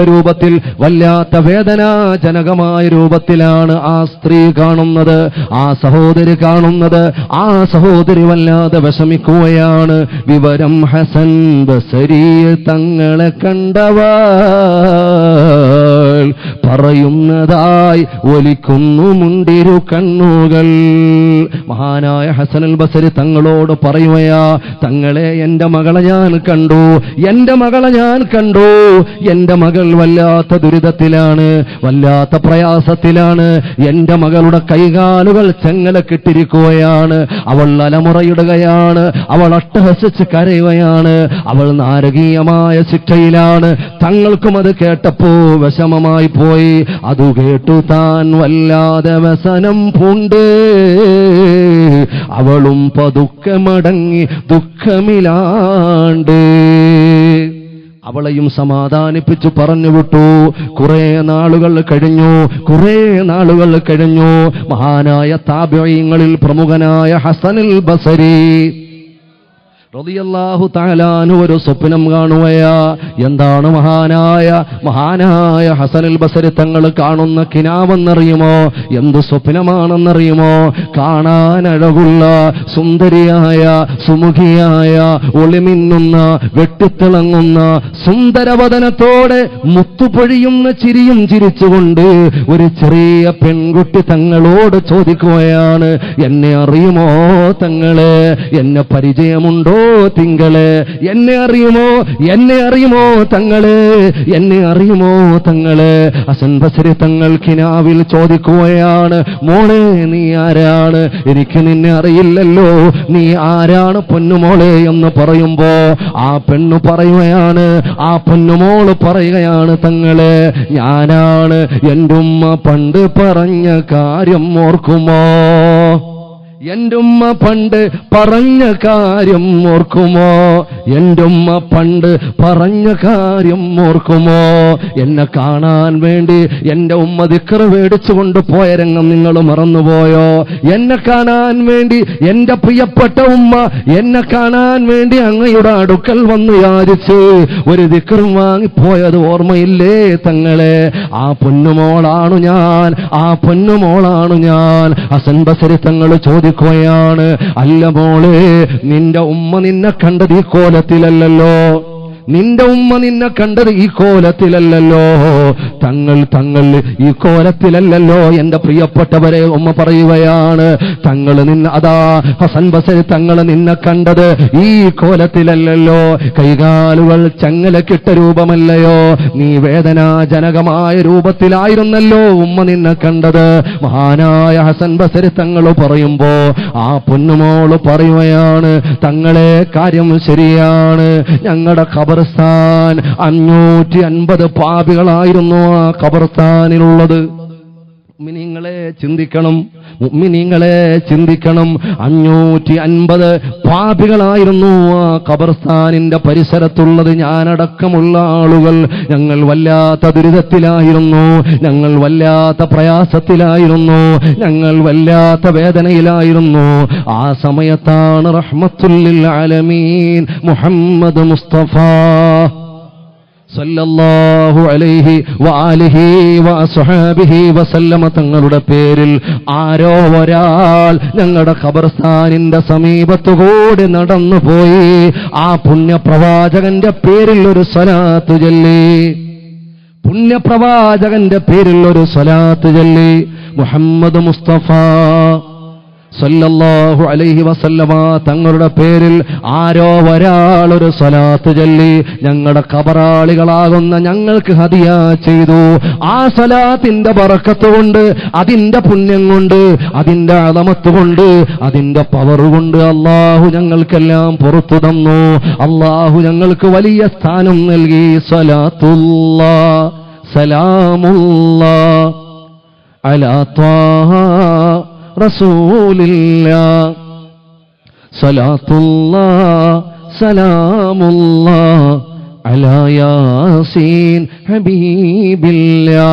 രൂപത്തിൽ, വല്ലാത്ത വേദനാജനകമായ രൂപത്തിലാണ് ആ സ്ത്രീ കാണുന്നത്, ആ സഹോദരി കാണുന്നത്. ആ സഹോദരി വല്ലാതെ വിഷമിക്കുകയാണ്. വിവരം ഹസൻ ബസരി തങ്ങളെ കണ്ടവൾ പറയുന്നതായി ഒലിക്കുന്നു മുണ്ടിരു കണ്ണുകൾ. മഹാനായ ഹസനുൽ ബസരി തങ്ങളോട് പറയുകയാ, തങ്ങളെ, എന്റെ മകളെ ഞാൻ കണ്ടു, എന്റെ മകളെ ഞാൻ കണ്ടു. എന്റെ മകൾ വല്ലാത്ത ദുരിതത്തിലാണ്, വല്ലാത്ത പ്രയാസത്തിലാണ്. എന്റെ മകളുടെ കൈകാലുകൾ ചെങ്ങലക്കിട്ടിരിക്കുകയാണ്. അവൾ അലമുറയിടുകയാണ്, അവൾ അട്ടഹസിച്ച് കരയുകയാണ്, അവൾ നാരകീയമായ ശിക്ഷയിലാണ്. തങ്ങൾക്കും അത് കേട്ടപ്പോ വിഷമമായി പോയി. അതു കേട്ടു താൻ വല്ലാതെ വ്യസനം പൂണ്ട്. അവളും പതുക്കെ മടങ്ങി ദുഃഖമിലാണ്ട്. അവളെയും സമാധാനിപ്പിച്ചു പറഞ്ഞുവിട്ടു. കുറെ നാളുകൾ കഴിഞ്ഞു. മഹാനായ താബിഈങ്ങളിൽ പ്രമുഖനായ ഹസനുൽ ബസരി റളിയല്ലാഹു തആല അൻഹു ഒരു സ്വപ്നം കാണുകയാ. എന്താണ് മഹാനായ ഹസനുൽ ബസരി തങ്ങൾ കാണുന്ന കിനാവെന്നറിയുമോ? എന്ത് സ്വപ്നമാണെന്നറിയുമോ? കാണാൻ അഴകുള്ള സുന്ദരിയായ, സുമുഖിയായ, ഒളിമിന്നുന്ന, വെട്ടിത്തിളങ്ങുന്ന സുന്ദരവദനത്തോടെ മുത്തുപൊഴിയുന്ന ചിരിയും ചിരിച്ചുകൊണ്ട് ഒരു ചെറിയ പെൺകുട്ടി തങ്ങളോട് ചോദിക്കുകയാണ്, എന്നെ അറിയുമോ തങ്ങളെ? എന്നെ പരിചയമുണ്ടോ തിങ്കള്? എന്നെ അറിയുമോ? എന്നെ അറിയുമോ തങ്ങള്? എന്നെ അറിയുമോ തങ്ങള്? ഹസൻ ബസരി തങ്ങൾ കിനാവിൽ ചോദിക്കുകയാണ്, മോളെ നീ ആരാണ്? എനിക്ക് നിന്നെ അറിയില്ലല്ലോ, നീ ആരാണ് പൊന്നുമോളെ എന്ന് പറയുമ്പോ ആ പെണ്ണു പറയുകയാണ്, ആ പൊന്നുമോള് പറയുകയാണ്, തങ്ങളെ ഞാനാണ്. എൻ്റെ ഉമ്മ പണ്ട് പറഞ്ഞ കാര്യം ഓർക്കുമോ? എൻ്റെ ഉമ്മ പണ്ട് പറഞ്ഞ കാര്യം ഓർക്കുമോ? എൻ്റെ ഉമ്മ പണ്ട് പറഞ്ഞ കാര്യം ഓർക്കുമോ? എന്നെ കാണാൻ വേണ്ടി എൻ്റെ ഉമ്മ ദിക്ർ മേടിച്ചുകൊണ്ട് പോയ രംഗം നിങ്ങൾ മറന്നുപോയോ? എന്നെ കാണാൻ വേണ്ടി എൻ്റെ പ്രിയപ്പെട്ട ഉമ്മ എന്നെ കാണാൻ വേണ്ടി അങ്ങയുടെ അടുക്കൽ വന്നു യാചിച്ച് ഒരു ദിക്റും വാങ്ങിപ്പോയത് ഓർമ്മയില്ലേ തങ്ങളെ? ആ പൊന്നുമോളാണു ഞാൻ, ആ പൊന്നുമോളാണു ഞാൻ. ഹസൻ ബസരി തങ്ങൾ ചോദിക്കുകയാണ്, അല്ല മോളെ, നിന്റെ ഉമ്മ നിന്നെ കണ്ടത് ഈ കോലത്തിലല്ലല്ലോ, നിന്റെ ഉമ്മ നിന്നെ കണ്ടത് ഈ കോലത്തിലല്ലല്ലോ, തങ്ങൾ ഈ കോലത്തിലല്ലല്ലോ. എന്റെ പ്രിയപ്പെട്ടവരെ, ഉമ്മ പറയുകയാണ്, തങ്ങൾ നിന്നെ, അതാ ഹസൻ ബസരി തങ്ങൾ നിന്നെ കണ്ടത് ഈ കോലത്തിലല്ലല്ലോ, കൈകാലുകൾ ചങ്ങലക്കിട്ട രൂപമല്ലയോ, നീ വേദനാജനകമായ രൂപത്തിലായിരുന്നല്ലോ ഉമ്മ നിന്നെ കണ്ടത്. മഹാനായ ഹസൻ ബസരി തങ്ങൾ പറയുമ്പോ ആ പൊന്നുമോള് പറയുകയാണ്, തങ്ങളെ കാര്യം ശരിയാണ്, ഞങ്ങളുടെ ഖബർസ്ഥാൻ 550 പാപികളായിരുന്നു ആ ഖബർസ്ഥാനിലുള്ളത്. മുഅ്മിനീങ്ങളെ ചിന്തിക്കണം, മുഅ്മിനീങ്ങളെ ചിന്തിക്കണം. 550 പാപികളായിരുന്നു ആ ഖബർസ്ഥാനിന്റെ പരിസരത്തുള്ളത്. ഞാനടക്കമുള്ള ആളുകൾ ഞങ്ങൾ വല്ലാത്ത ദുരിതത്തിലായിരുന്നു, ഞങ്ങൾ വല്ലാത്ത പ്രയാസത്തിലായിരുന്നു, ഞങ്ങൾ വല്ലാത്ത വേദനയിലായിരുന്നു. ആ സമയത്താണ് റഹ്മത്തുൽ ലിൽ ആലമീൻ മുഹമ്മദ് മുസ്തഫ സല്ലല്ലാഹു അലൈഹി വആലിഹി വഅസ്ഹാബിഹി വസല്ലമ തങ്ങളുടെ പേരിൽ ആരോ ഒരാൾ ഞങ്ങളുടെ ഖബർസ്ഥാനിന്റെ സമീപത്തുകൂടി നടന്നുപോയി. ആ പുണ്യപ്രവാചകന്റെ പേരിൽ ഒരു സ്വലാത്ത് ചൊല്ലി, പുണ്യപ്രവാചകന്റെ പേരിൽ ഒരു സ്വലാത്ത് ചൊല്ലി. മുഹമ്മദ് മുസ്തഫ സല്ലല്ലാഹു അലൈഹി വസല്ലമ തങ്ങളുടെ പേരിൽ ആരോ ഒരാൾ ഒരു സ്വലാത്ത് ചൊല്ലി ഞങ്ങളുടെ ഖബറാളികളാകുന്ന ഞങ്ങൾക്ക് ഹദിയ ചെയ്തു. ആ സ്വലാത്തിന്റെ ബറക്കത്ത് കൊണ്ട്, അതിന്റെ പുണ്യം കൊണ്ട്, അതിന്റെ അളമത്ത് കൊണ്ട്, അതിന്റെ പവർ കൊണ്ട് അല്ലാഹു ഞങ്ങൾക്കെല്ലാം പുറത്തു തന്നു. അല്ലാഹു ഞങ്ങൾക്ക് വലിയ സ്ഥാനം നൽകി. സ്വലാത്തുല്ലാഹ് സലാമുല്ലാഹ് അലാ ത്വാഹ റസൂലില്ലാഹ് സലാത്തുല്ലാഹ് സലാമുല്ലാഹ് അലാ യാസീൻ ഹബീബില്ലാഹ്.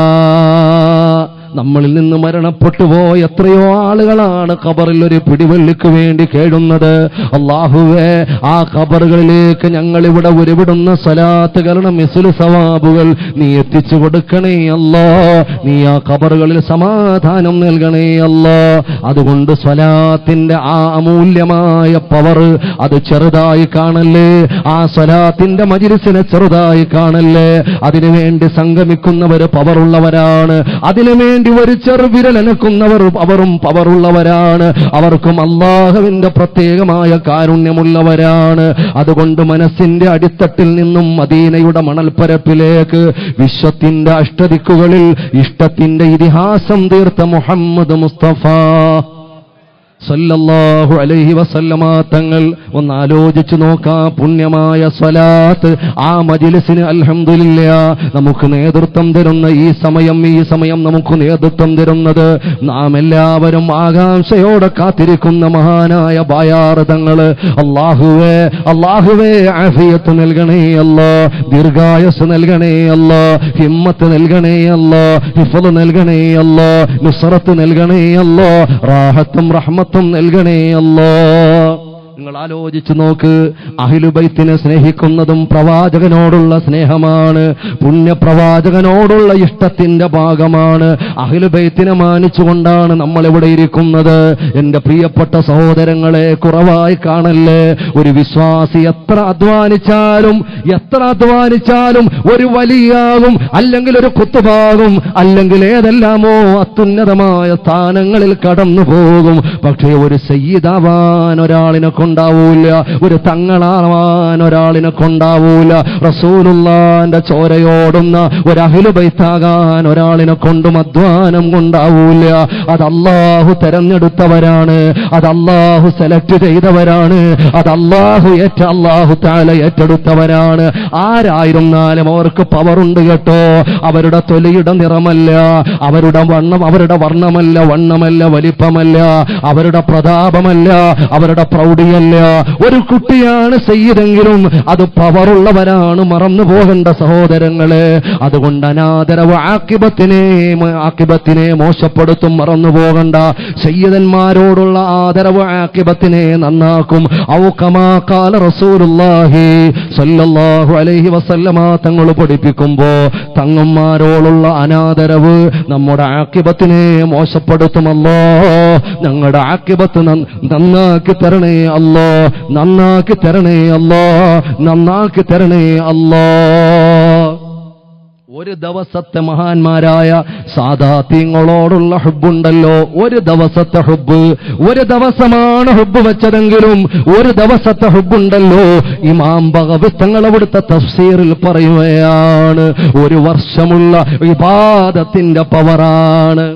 നമ്മളിൽ നിന്ന് മരണപ്പെട്ടു പോയ എത്രയോ ആളുകളാണ് ഖബറിൽ ഒരു പിടിവെള്ളിക്ക് വേണ്ടി കേഴുന്നത്. അല്ലാഹുവേ, ആ ഖബറുകളിലേക്ക് ഞങ്ങൾ ഇവിടെ ഉരുവിടുന്ന സ്വലാത്തുകളുടെ മിസ്ലു സവാബുകൾ നീ എത്തിച്ചു കൊടുക്കണേ അല്ലാ. നീ ആ ഖബറുകളിൽ സമാധാനം നൽകണേ അല്ലാ. അതുകൊണ്ട് സ്വലാത്തിന്റെ ആ അമൂല്യമായ പവർ അത് ചെറുതായി കാണല്ലേ, ആ സ്വലാത്തിന്റെ മജ്‌ലിസിനെ ചെറുതായി കാണല്ലേ. അതിനുവേണ്ടി സംഗമിക്കുന്നവർ പവറുള്ളവരാണ്, അതിനുവേണ്ടി ഒരു ചെറുവിരലനക്കുന്നവർ അവരും പവറുള്ളവരാണ്, അവർക്കും അല്ലാഹുവിന്റെ പ്രത്യേകമായ കാരുണ്യമുള്ളവരാണ്. അതുകൊണ്ട് മനസ്സിന്റെ അടിത്തട്ടിൽ നിന്നും മദീനയുടെ മണൽപ്പരപ്പിലേക്ക് വിശ്വത്തിന്റെ അഷ്ടദിക്കുകളിൽ ഇഷ്ടത്തിന്റെ ഇതിഹാസം തീർത്ത മുഹമ്മദ് മുസ്തഫ സല്ലല്ലാഹു അലൈഹി വസല്ലമ തങ്ങൾ ഒന്ന് ആലോചിച്ചു നോക്കാം. പുണ്യമായ സ്വലാത്ത് ആ മജ്‌ലിസിന് അൽഹംദുലില്ലാഹ് നമുക്ക് നേതൃത്വം തരുന്ന ഈ സമയം നമുക്ക് നേതൃത്വം തരുന്നത് നാം എല്ലാവരും ആകാംക്ഷയോടെ കാത്തിരിക്കുന്ന മഹാനായ ബായാർ തങ്ങള്. അല്ലാഹുവേ, അല്ലാഹുവേ, ആഫിയത്ത് നൽകണേ അല്ലാ, ദീർഘായുസ് നൽകണേ അല്ലാ, ഹിമ്മത്ത് നൽകണേ അല്ലാ, ഹിഫ്ള് നൽകണേ അല്ലാ, നുസ്റത്ത് നൽകണേ അല്ലാ, റാഹത്തും റഹ്മത്തും നൽകണേ അല്ലാ. നിങ്ങൾ ആലോചിച്ചു നോക്ക്, അഹ്ലുബൈത്തിനെ സ്നേഹിക്കുന്നതും പ്രവാചകനോടുള്ള സ്നേഹമാണ്, പുണ്യപ്രവാചകനോടുള്ള ഇഷ്ടത്തിന്റെ ഭാഗമാണ്. അഹ്ലുബൈത്തിനെ മാനിച്ചുകൊണ്ടാണ് നമ്മൾ ഇവിടെ ഇരിക്കുന്നത്. എന്റെ പ്രിയപ്പെട്ട സഹോദരങ്ങളെ, കുറവായി കാണല്ലേ. ഒരു വിശ്വാസി എത്ര അധ്വാനിച്ചാലും ഒരു വലിയാകും, അല്ലെങ്കിൽ ഒരു കുത്തുബാകും, അല്ലെങ്കിൽ ഏതെല്ലാമോ അത്യുന്നതമായ സ്ഥാനങ്ങളിൽ കടന്നു പോകും. പക്ഷേ ഒരു സയ്യിദാവാൻ ഒരാളിനെ കൊണ്ട് കൊണ്ടാവൂല, ഒരു തങ്ങളാവാൻ ഒരാളിനെ കൊണ്ടാവൂല, റസൂലുള്ളാന്റെ ചോരയോടുന്ന ഒരു അഹ്ലു ബൈത്താകാൻ ഒരാളിനെ കൊണ്ടും അധ്വാനം കൊണ്ടാവൂല. അത് അല്ലാഹു തെരഞ്ഞെടുത്തവരാണ്, അത് അല്ലാഹു സെലക്ട് ചെയ്തവരാണ്, അത് അല്ലാഹു തആല ഏറ്റെടുത്തവരാണ്. ആരായിരുന്നാലും അവർക്ക് പവറുണ്ട് കേട്ടോ. അവരുടെ തൊലിയുടെ നിറമല്ല, അവരുടെ വർണ്ണമല്ല, വണ്ണമല്ല, വലിപ്പമല്ല, അവരുടെ പ്രതാപമല്ല, അവരുടെ പ്രൗഢിയല്ല. ഒരു കുട്ടിയാണ് സയ്യിദെങ്കിലും അത് പവറുള്ളവരാണ്, മറന്നു പോകേണ്ട സഹോദരങ്ങളെ. അതുകൊണ്ട് അനാദരവ് ആഖിബത്തിനെ മോശപ്പെടുത്തും, മറന്നു പോകണ്ട. സയ്യിദന്മാരോടുള്ള ആദരവ് ആഖിബത്തിനെ നന്നാക്കും. ഔ കമാ ഖാല റസൂലുള്ളാഹി സ്വല്ലല്ലാഹു അലൈഹി വസല്ലമ തങ്ങൾ പഠിപ്പിക്കുമ്പോ തങ്ങന്മാരോടുള്ള അനാദരവ് നമ്മുടെ ആഖിബത്തിനെ മോശപ്പെടുത്തുമല്ലോ. ഞങ്ങളുടെ ആഖിബത്ത് നന്നാക്കി തരണേ അല്ലോ, നന്നാക്കി തരണേ അല്ലോ, നന്നാക്കി തരണേ അല്ലോ. ഒരു ദിവസത്തെ മഹാന്മാരായ സാദാത്യങ്ങളോടുള്ള ഹുബ്ബുണ്ടല്ലോ, ഒരു ദിവസത്തെ ഹുബ്ബ്, ഒരു ദിവസമാണ് ഹുബ്ബ് വെച്ചതെങ്കിലും ഒരു ദിവസത്തെ ഹുബ്ബുണ്ടല്ലോ. ഇമാം ബഗവി തങ്ങൾ അവിടുത്തെ തഫ്സീറിൽ പറയുകയാണ്, ഒരു വർഷമുള്ള ഇബാദത്തിന്റെ പവറാണ്.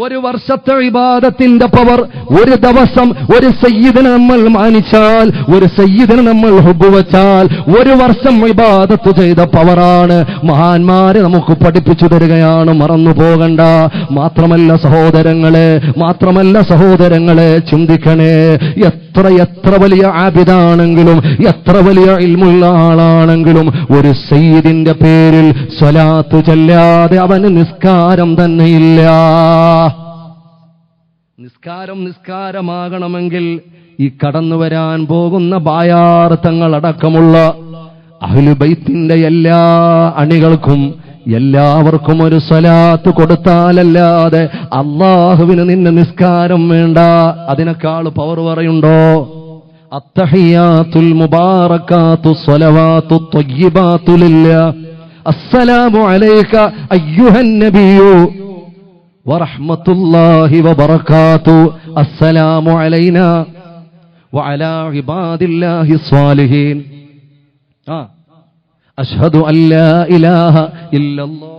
ഒരു വർഷത്തെ ഇബാദത്തിന്റെ പവർ. ഒരു ദിവസം ഒരു സയ്യിദിനെ നമ്മൾ മാനിച്ചാൽ, ഒരു സയ്യിദിനെ നമ്മൾ ഹുബ്ബ് വച്ചാൽ ഒരു വർഷം ഇബാദത്ത് ചെയ്ത പവറാണ്. മഹാന്മാരെ നമുക്ക് പഠിപ്പിച്ചു തരികയാണ്, മറന്നു പോകണ്ട. മാത്രമല്ല സഹോദരങ്ങളെ ചിന്തിക്കണേ. എത്ര വലിയ ആബിദാണെങ്കിലും, എത്ര വലിയ ഇൽമുള്ള ആളാണെങ്കിലും ഒരു സയ്യിദിന്റെ പേരിൽ സ്വലാത്ത് ചൊല്ലാതെ അവന് നിസ്കാരം തന്നെയില്ല. നിസ്കാരമാകണമെങ്കിൽ ഈ കടന്നു വരാൻ പോകുന്ന ബായാർത്ഥങ്ങളടക്കമുള്ള അഹ്ലു ബൈത്തിന്റെ എല്ലാ അണികൾക്കും എല്ലാവർക്കും ഒരു സ്വലാത്ത് കൊടുത്താലല്ലാതെ അല്ലാഹുവിന് നിന്നെ നിസ്കാരം വേണ്ട. അതിനേക്കാൾ പവർ പറയുണ്ടോ? അത്തഹിയാത്തുൽ മുബാറകാത്തു സ്വലവാത്തു ത്വയ്യിബാത്തു ലില്ലാഹ് അസ്സലാമു അലൈക അയ്യുഹൻ നബിയ്യു വറഹ്മത്തുള്ളാഹി വബറകാതുഹു അസ്സലാമു അലൈനാ വഅലാ ഇബാദില്ലാഹി സ്വാലിഹീൻ അഷ്ഹദു അല്ലാ ഇലാഹ ഇല്ലല്ലാഹ്.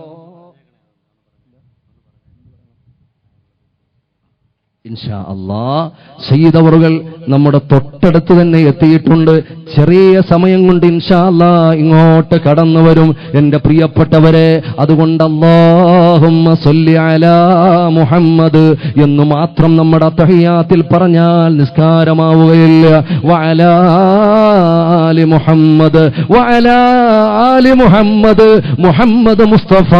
ഇൻഷാ അല്ലാഹ് സയ്യിദ് അവറുകൾ നമ്മുടെ തൊട്ടടുത്ത് തന്നെ എത്തിയിട്ടുണ്ട്. ചെറിയ സമയം കൊണ്ട് ഇൻഷാ അല്ലാഹ് ഇങ്ങോട്ട് കടന്നു വരും എന്റെ പ്രിയപ്പെട്ടവരെ. അതുകൊണ്ട് അല്ലാഹുമ്മ സ്വല്ലി അലാ മുഹമ്മദ് എന്ന് മാത്രം നമ്മുടെ തഹിയാത്തിൽ പറഞ്ഞാൽ നിസ്കാരമാവുകയില്ല. വഅലാ ആലി മുഹമ്മദ്, വഅലാ ആലി മുഹമ്മദ്, മുഹമ്മദ് മുസ്തഫ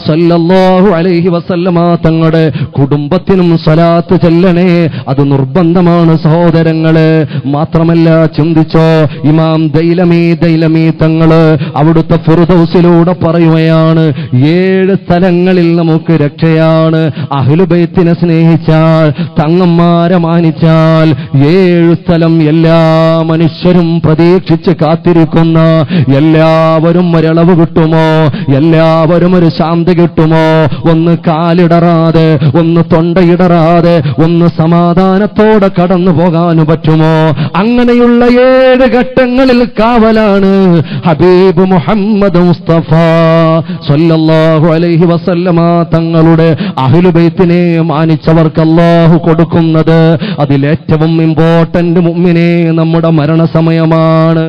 സല്ലല്ലാഹു അലൈഹി വസല്ലമ തങ്ങളുടെ കുടുംബത്തിനും സ്വലാത്ത് ചെല്ലണേ. അത് നിർബന്ധമാണ് സഹോദരങ്ങളെ. മാത്രമല്ല ചിന്തിച്ചോ, ഇമാം ദൈലമി തങ്ങള് അവിടുത്തെ ഫിർദൗസിലൂടെ പറയുകയാണ്, 7 സ്ഥലങ്ങളിൽ നമുക്ക് രക്ഷയാണ്. അഹ്ലു ബൈത്തിനെ സ്നേഹിച്ചാൽ, തങ്ങന്മാരെ മാനിച്ചാൽ 7 സ്ഥലം എല്ലാ മനുഷ്യരും പ്രതീക്ഷിച്ച് കാത്തിരിക്കുന്ന, എല്ലാവരും ഒരളവ് കിട്ടുമോ, എല്ലാവരും ഒരു ശാന്തി കിട്ടുമോ, ഒന്ന് കാലിടറാതെ, ഒന്ന് തൊണ്ടയിടറാതെ, ഒന്ന് സമാധാനത്തോടെ കടന്നു പോകാൻ പറ്റുമോ? അങ്ങനെയുള്ള 7 ഘട്ടങ്ങളിൽ കാവലാണ് ഹബീബ് മുഹമ്മദ് മുസ്തഫ സല്ലല്ലാഹു അലൈഹി വസല്ലമ തങ്ങളുടെ അഹ്ലു ബൈത്തിനെ മാനിച്ചവർക്ക് അല്ലാഹു കൊടുക്കുന്നത്. അതിലേറ്റവും ഇമ്പോർട്ടന്റ് മുഅ്മിനേ നമ്മുടെ മരണസമയമാണ്.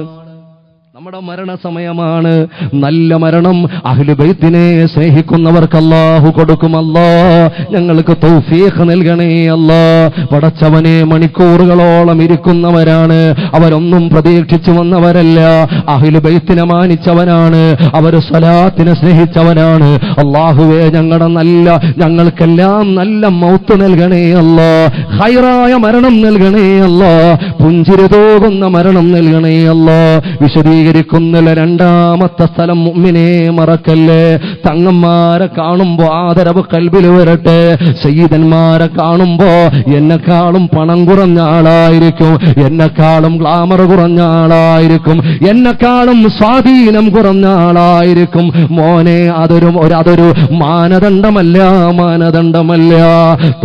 നല്ല മരണം അഹ്ലു ബൈത്തിനെ സ്നേഹിക്കുന്നവർക്ക് അല്ലാഹു കൊടുക്കും. അല്ലാഹ് ഞങ്ങൾക്ക് തൗഫീഖ് നൽകണേ അല്ലാഹ്. പടച്ചവനെ, മണിക്കൂറുകളോളം ഇരിക്കുന്നവരാണ്, അവരൊന്നും പ്രതീക്ഷിച്ചു വന്നവരല്ല. അഹ്ലു ബൈത്തിനെ മാനിച്ചവനാണ്, അവർ സ്വലാത്തിനെ സ്നേഹിച്ചവനാണ്. അല്ലാഹുവേ, ഞങ്ങൾക്കെല്ലാം നല്ല മൗത്ത് നൽകണേ അല്ലാഹ്. ഖൈറായ മരണം നൽകണേ അല്ലാഹ്. പുഞ്ചിരി തോകുന്ന മരണം നൽകണേ അല്ലാഹ്. വിശദീകരിക്കും സ്വീകരിക്കുന്നില്ല. രണ്ടാമത്തെ സ്ഥലം മുഅ്മിനേ മറക്കല്ലേ, തങ്ങന്മാരെ കാണുമ്പോ ആദരവ് കൽബിൽ വരട്ടെ. സയ്യിദന്മാരെ കാണുമ്പോ എന്നെക്കാളും പണം കുറഞ്ഞ ആളായിരിക്കും, എന്നെക്കാളും ഗ്ലാമർ കുറഞ്ഞ ആളായിരിക്കും, എന്നെക്കാളും സ്വാധീനം കുറഞ്ഞ ആളായിരിക്കും. മോനെ, അതൊരു മാനദണ്ഡമല്ല, മാനദണ്ഡമല്ല.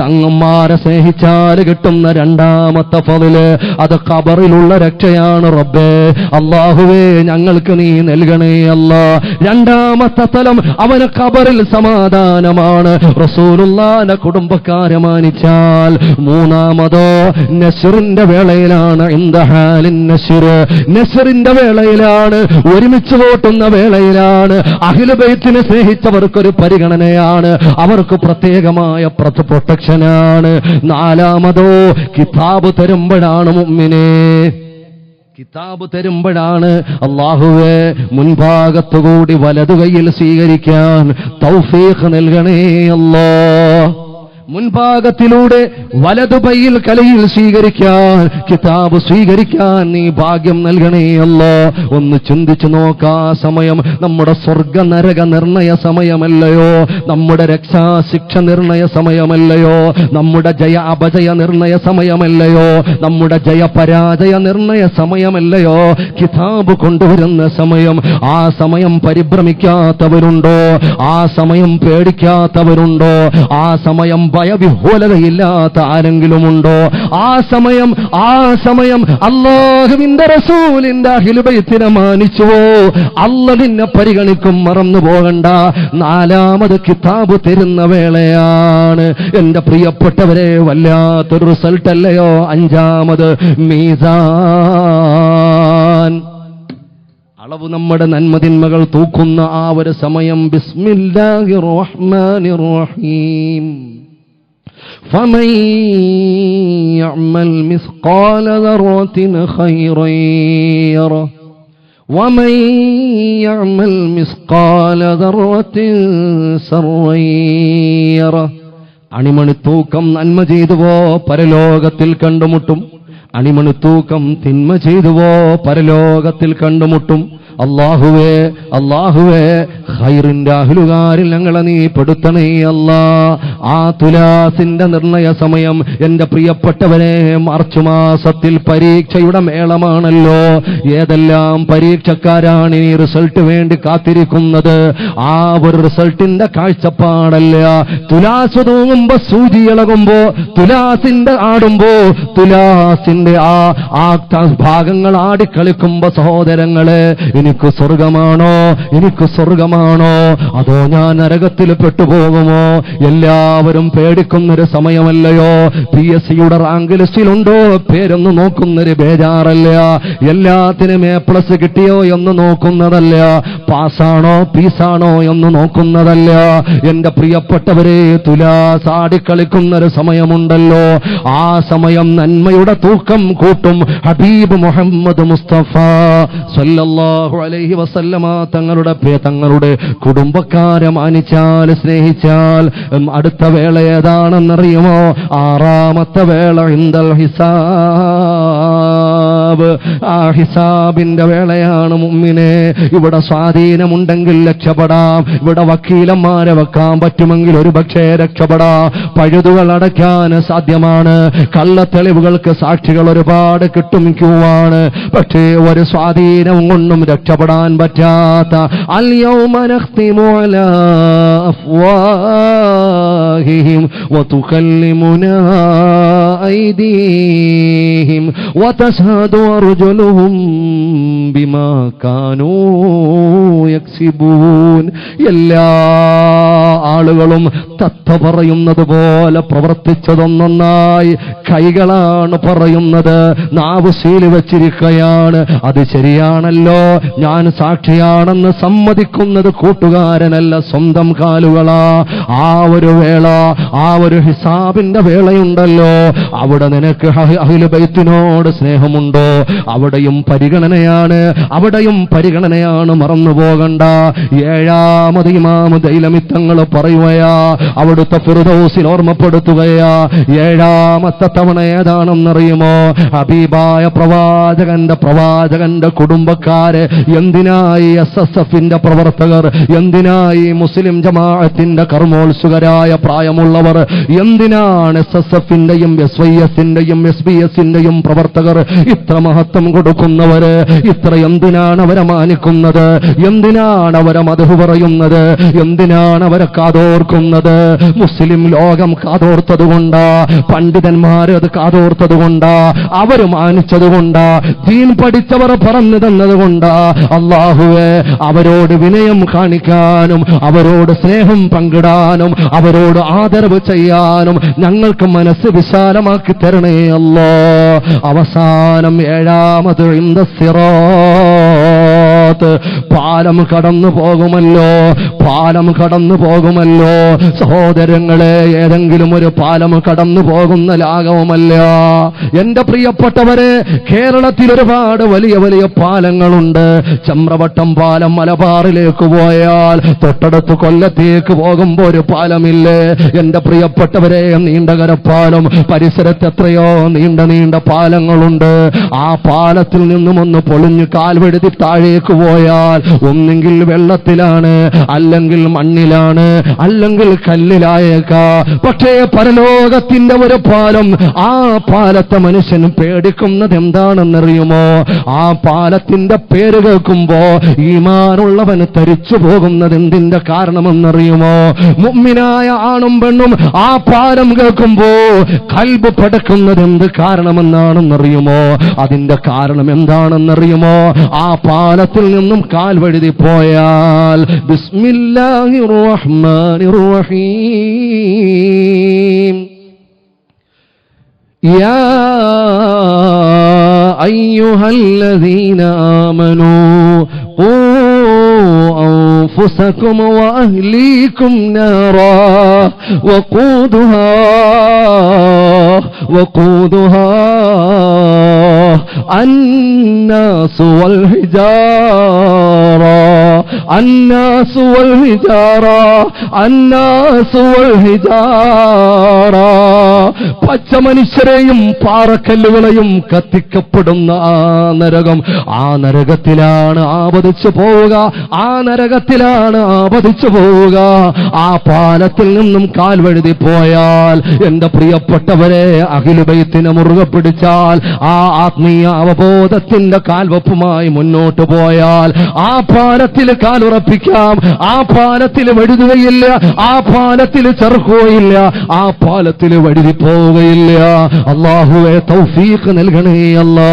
തങ്ങന്മാരെ സ്നേഹിച്ചാൽ കിട്ടുന്ന രണ്ടാമത്തെ ഫളില് അത് ഖബറിലുള്ള രക്ഷയാണ്. റബ്ബേ അല്ലാഹുവേ, ഞങ്ങൾക്ക് നീ നൽകണേ അല്ലാ. രണ്ടാമത്തെ തലം അവന് ഖബറിൽ സമാധാനമാണ്, റസൂലുള്ളാഹിന്റെ കുടുംബക്കാരെ മാനിച്ചാൽ. മൂന്നാമതോ നസ്റിന്റെ വേളയിലാണ്, ഇൻദഹാലിൻ നസ്ർ, നസ്റിന്റെ വേളയിലാണ്, ഒരുമിച്ച് വോട്ടുന്ന വേളയിലാണ്. അഹ്ലു ബൈത്തിനെ സ്നേഹിച്ചവർക്കൊരു പരിഗണനയാണ്, അവർക്ക് പ്രത്യേകമായ പ്രൊട്ടക്ഷനാണ്. നാലാമതോ കിതാബ് തരുമ്പോഴാണ് മുഅ്മിനേ, കിതാബ് തരുമ്പോഴാണ്. അല്ലാഹുവേ, മുൻഭാഗത്തുകൂടി വലതുകൈയിൽ സ്വീകരിക്കാൻ തൗഫീഖ് നൽകണേ അല്ലാഹ്. മുൻഭാഗത്തിലൂടെ വലതുകൈയിൽ കലയിൽ സ്വീകരിക്കാൻ, കിതാബ് സ്വീകരിക്കാൻ നീ ഭാഗ്യം നൽകണേ അല്ലാഹ്. ഒന്ന് ചിന്തിച്ചു നോക്കാ, സമയം നമ്മുടെ സ്വർഗ നരക നിർണയ സമയമല്ലയോ, നമ്മുടെ രക്ഷാശിക്ഷ നിർണയ സമയമല്ലയോ, നമ്മുടെ ജയ അപജയ നിർണയ സമയമല്ലയോ, നമ്മുടെ ജയപരാജയ നിർണയ സമയമല്ലയോ, കിതാബ് കൊണ്ടുവരുന്ന സമയം. ആ സമയം പരിഭ്രമിക്കാത്തവരുണ്ടോ? ആ സമയം പേടിക്കാത്തവരുണ്ടോ? ആ സമയം ഭയവിഹ്വലതയില്ലാത്ത ആരെങ്കിലുമുണ്ടോ? ആ സമയം അല്ലാഹുവിന്റെ റസൂലിന്റെ അഹ്ലു ബൈത്തിനെ മാനിച്ചുവോ, അല്ലാഹു നിന്നെ പരിഗണിക്കും, മറന്നു പോകണ്ട. നാലാമത് കിതാബ് തരുന്ന വേളയാണ്. എന്റെ പ്രിയപ്പെട്ടവരെ, വല്ലാത്തൊരു റിസൾട്ട് അല്ലയോ? അഞ്ചാമത് മീസാൻ, അളവ് നമ്മുടെ നന്മതിന്മകൾ തൂക്കുന്ന ആ ഒരു സമയം. ബിസ്മില്ലാഹിർ റഹ്മാനിർ റഹീം. فمن يعمل مثقال ذرة خيرا يره ومن يعمل مثقال ذرة شرا يره. അണിമണിത്തൂക്കം നന്മ ചെയ്തുവോ പരലോകത്തിൽ കണ്ടുമുട്ടും, അണിമണിത്തൂക്കം തിന്മ ചെയ്തുവോ പരലോകത്തിൽ കണ്ടുമുട്ടും. അല്ലാഹുവേ, അല്ലാഹുവേ, ഖൈറിന്റെ അഹ്ലുകാരിൽ ഞങ്ങളെ നീ പെടുത്തണേ അല്ലാ. ആ തുലാസിന്റെ നിർണയ സമയം. എന്റെ പ്രിയപ്പെട്ടവരെ, മാർച്ച് മാസത്തിൽ പരീക്ഷയുടെ മേളമാണല്ലോ. ഏതെല്ലാം പരീക്ഷക്കാരാണ് ഈ റിസൾട്ട് വേണ്ടി കാത്തിരിക്കുന്നത്? ആ ഒരു റിസൾട്ടിന്റെ കാഴ്ചപ്പാടല്ല. തുലാസ് തൂങ്ങുമ്പോ, സൂചി ഇളകുമ്പോ, തുലാസിന്റെ ആടുമ്പോ, തുലാസിന്റെ ആ ഭാഗങ്ങൾ ആടിക്കളിക്കുമ്പോ, സഹോദരങ്ങളെ, എനിക്ക് സ്വർഗമാണോ, എനിക്ക് സ്വർഗമാണോ, അതോ ഞാൻ നരകത്തിൽ പെട്ടുപോകുമോ? എല്ലാവരും പേടിക്കുന്നൊരു സമയമല്ലയോ? PSCയുടെ റാങ്ക് ലിസ്റ്റിലുണ്ടോ പേരൊന്ന് നോക്കുന്നൊരു ബേജാറല്ല. എല്ലാത്തിനും A+ കിട്ടിയോ എന്ന് നോക്കുന്നതല്ല, പാസ്സാണോ പീസാണോ എന്ന് നോക്കുന്നതല്ല. എന്റെ പ്രിയപ്പെട്ടവരെ, തുലാസ് ആടിക്കളിക്കുന്നൊരു സമയമുണ്ടല്ലോ. ആ സമയം നന്മയുടെ തൂക്കം കൂട്ടും ഹബീബ് മുഹമ്മദ് മുസ്തഫ സല്ലല്ലാഹു അലൈഹി വസല്ലമ തങ്ങളുടെ കുടുംബക്കാരെ മാനിച്ചാൽ, സ്നേഹിച്ചാൽ അടുത്ത വേള ഏതാണെന്നറിയുമോ? ആറാമത്തെ വേള ഇൻദൽ ഹിസാബ്. ആ ഹിസാബിന്റെ വേളയാണ് മുഅ്മിനേ. ഇവിടെ സ്വാധീനമുണ്ടെങ്കിൽ രക്ഷപ്പെടാം, ഇവിടെ വക്കീലന്മാരെ വെക്കാൻ പറ്റുമെങ്കിൽ ഒരു പക്ഷേ രക്ഷപ്പെടാം. പഴുതുകൾ അടയ്ക്കാൻ സാധ്യമാണ്, കള്ളത്തെളിവുകൾക്ക് സാക്ഷികൾ ഒരുപാട് കിട്ടും, ക്യൂവാണ്. പക്ഷേ ഒരു സ്വാധീനം കൊണ്ടും രക്ഷപ്പെടാൻ പറ്റാത്ത. അൽ യൗമ നഖ്തിമു അലാ അഫ്വാഹിഹിം വതുകല്ലിമുനാ ഐദീഹിം വതശ്ഹദു അർജുലുഹും ബിമാ കാനൂ യക്സിബൂൻ. എല്ലാ ആളുകളും തത്വ പറയുന്നത് പോലെ പ്രവർത്തിച്ചതൊന്നായി കൈകളാണ് പറയുന്നത്, നാവ് സീല് വച്ചിരിക്കുകയാണ്. അത് ശരിയാണല്ലോ, ഞാൻ സാക്ഷിയാണെന്ന് സമ്മതിക്കുന്നത് കൂട്ടുകാരനല്ല, സ്വന്തം കാലുകളാ. ആ ഒരു വേള, ആ ഒരു ഹിസാബിന്റെ വേളയുണ്ടല്ലോ, അവിടെ നിനക്ക് അഹ്ലു ബൈത്തിനോട് ഒരുപാട് സ്നേഹമുണ്ടോ അവിടെയും പരിഗണനയാണ്, മറന്നു പോകണ്ട. ഏഴാമത് ഇമാം ദൈലമി തങ്ങൾ പറയുകയാ, അവിടുത്തെ ഫിർദൗസിൽ ഓർമ്മപ്പെടുത്തുകയാ. ഏഴാമത്തെ തവണ ഏതാണെന്നറിയുമോ? ഹബീബായ പ്രവാചകന്റെ കുടുംബക്കാര് എന്തിനായി SSFന്റെ പ്രവർത്തകർ, എന്തിനായി മുസ്ലിം ജമാഅത്തിന്റെ കർമ്മോത്സുകരായ പ്രായമുള്ളവർ, എന്തിനാണ് SSFന്റെയും SYSന്റെയും SBSന്റെയും പ്രവർത്തകർ ഇത്ര മഹത്വം കൊടുക്കുന്നവര്? എന്തിനാണ് അവരെ മാനിക്കുന്നത്? എന്തിനാണ് അവരെ മദ്ഹ് പറയുന്നത്? എന്തിനാണ് അവരെ കാതോർക്കുന്നത്? മുസ്ലിം ലോകം കാതോർത്തതുകൊണ്ടാ, പണ്ഡിതന്മാർ അത് കാതോർത്തതുകൊണ്ടാ, അവര് മാനിച്ചതുകൊണ്ടാ, ദീൻ പഠിച്ചവർ പറഞ്ഞു തന്നതുകൊണ്ടാ. അല്ലാഹുവേ, അവരോട് വിനയം കാണിക്കാനും അവരോട് സ്നേഹം പങ്കിടാനും അവരോട് ആദരവ് ചെയ്യാനും ഞങ്ങൾക്ക് മനസ്സ് വിശാലമാക്കി തരണേ അല്ലാ. അവസാനം ഏഴാമത് ഇൻദ സിറാത്ത്, പാലം കടന്നു പോകുമല്ലോ. സഹോദരങ്ങളെ, ഏതെങ്കിലും ഒരു പാലം കടന്നു പോകുന്ന ലാഘവമല്ല. എന്റെ പ്രിയപ്പെട്ടവരെ, കേരളത്തിൽ ഒരുപാട് വലിയ വലിയ പാലങ്ങളുണ്ട്. ചമ്രവട്ടം പാലം മലബാറിലേക്ക് പോയാൽ തൊട്ടടുത്ത് കൊല്ലത്തേക്ക് പോകുമ്പോ ഒരു പാലമില്ലേ? എന്റെ പ്രിയപ്പെട്ടവരെ, നീണ്ടകരപ്പാലം, പരിസരത്ത് എത്രയോ നീണ്ട പാലങ്ങളുണ്ട്. ആ പാലത്തിൽ നിന്നും ഒന്ന് പൊളിഞ്ഞ് കാൽവെടുത്തി താഴേക്ക് പോയാൽ ഒന്നെങ്കിൽ വെള്ളത്തിലാണ്, അല്ലെങ്കിൽ മണ്ണിലാണ്, അല്ലെങ്കിൽ കല്ലിലായേക്കാ. പക്ഷേ പരലോകത്തിന്റെ ഒരു പാലം, ആ പാലത്തെ മനുഷ്യൻ പേടിക്കുന്നത് എന്താണെന്നറിയുമോ? ആ പാലത്തിന്റെ പേര് കേൾക്കുമ്പോ ഈമാനുള്ളവന് തരിച്ചു പോകുന്നത് എന്തിന്റെ കാരണമെന്നറിയുമോ? മുഅ്മിനായ ആണും പെണ്ണും ആ പാലം കേൾക്കുമ്പോ ഖൽബ് പടക്കുന്നത് എന്ത് കാരണമെന്നാണെന്നറിയുമോ? അതിന്റെ കാരണം എന്താണെന്നറിയുമോ? ആ പാലത്തിൽ നിന്നും കാൽ വഴുതി പോയാൽ ബിസ്മില്ലാഹിർ റഹ്മാനിർ റഹീം, യാ അയ്യുഹല്ലദീന ആമനൂ ഖൂ أنفسكم وأهليكم نارا وقودها الناس والحجارة പച്ച മനുഷ്യരെയും പാറക്കല്ലുകളെയും കത്തിക്കപ്പെടുന്ന ആ നരകത്തിലാണ് ആപതിച്ചു പോവുക. ആ പാലത്തിൽ നിന്നും കാൽ വഴുതി പോയാൽ, എന്റെ പ്രിയപ്പെട്ടവരെ, അഹ്ലു ബൈത്തിനെ മുറുകെ പിടിച്ചാൽ, ആ ആത്മീയ അവബോധത്തിന്റെ കാൽവപ്പുമായി മുന്നോട്ട് പോയാൽ ആ പാലത്തിൽ കാലുറപ്പിക്കാം. ആ പാലത്തിൽ വഴുതുകയില്ല, ആ പാലത്തിൽ ചെറുക്കുകയില്ല, ആ പാലത്തിൽ വഴുതി പോവുകയില്ല. അല്ലാഹുവേ, തൗഫീഖ് നൽകണേ അല്ലാ.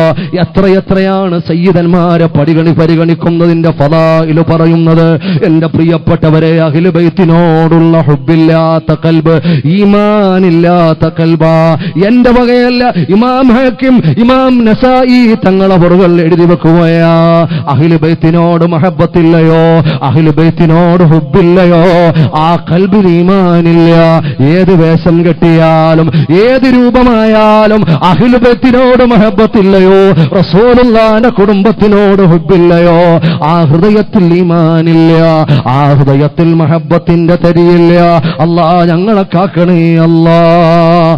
എത്രയാണ് സയ്യിദന്മാരെ പരിഗണിക്കുന്നതിന്റെ ഫളാഇൽ പറയുന്നത്. എന്റെ പ്രിയപ്പെട്ടവരെ, അഹ്ലു ബൈത്തിനോടുള്ള ഹുബ്ബില്ലാത്ത ഖൽബ്, ഈമാനില്ലാത്ത ഖൽബാ. എന്റെ വകയല്ല, ഇമാം ഹാക്കിം, ഇമാം നസായി തങ്ങളെ വറുകൾ എഴുതി വെക്കുകയാ. അഹ്ലു ബൈത്തിനോട് മഹബ്ബത്തില്ലയോ, അഹ്ലു ബൈത്തിനോട് ഹുബ്ബില്ലയോ, ആ ഖൽബിൽ ഈമാനില്ല. ഏത് വേഷം കെട്ടിയാലും, ഏത് രൂപമായാലും അഹ്ലു ബൈത്തിനോട് മഹബ്ബത്തില്ലയോ, റസൂലുള്ളാഹിന്റെ കുടുംബത്തിനോട് ഹുബ്ബില്ലയോ, ആ ഹൃദയത്തിൽ ഈമാനില്ല, ആ ഹൃദയത്തിൽ മഹബ്ബത്തിന്റെ തരിയില്ല. അല്ലാഹ് ഞങ്ങളെ കാക്കണേ അല്ലാഹ്.